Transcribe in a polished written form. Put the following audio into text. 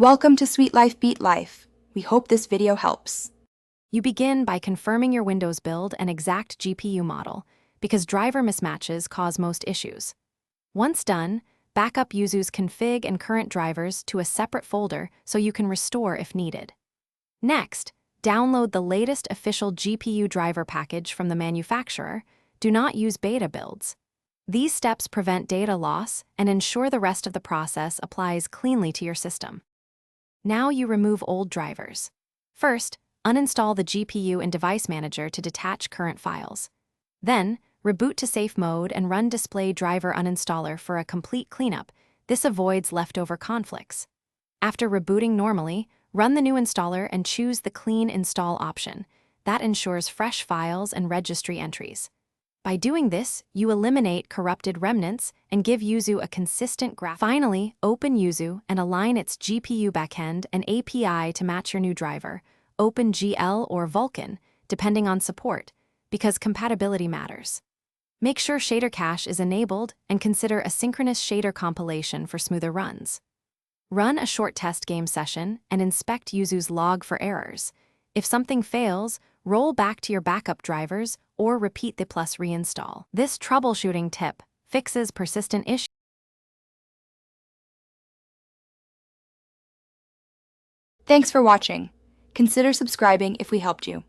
Welcome to Sweet Life Beat Life. We hope this video helps. You begin by confirming your Windows build and exact GPU model, because driver mismatches cause most issues. Once done, back up Yuzu's config and current drivers to a separate folder so you can restore if needed. Next, download the latest official GPU driver package from the manufacturer. Do not use beta builds. These steps prevent data loss and ensure the rest of the process applies cleanly to your system. Now you remove old drivers. First, uninstall the GPU and Device Manager to detach current files. Then, reboot to safe mode and run Display Driver Uninstaller for a complete cleanup. This avoids leftover conflicts. After rebooting normally, run the new installer and choose the Clean Install option. That ensures fresh files and registry entries. By doing this, you eliminate corrupted remnants and give Yuzu a consistent graph. Finally, open Yuzu and align its GPU backend and API to match your new driver, OpenGL or Vulkan, depending on support, because compatibility matters. Make sure shader cache is enabled and consider asynchronous shader compilation for smoother runs. Run a short test game session and inspect Yuzu's log for errors. If something fails, roll back to your backup drivers or repeat the plus reinstall. This troubleshooting tip fixes persistent issues. Thanks for watching. Consider subscribing if we helped you.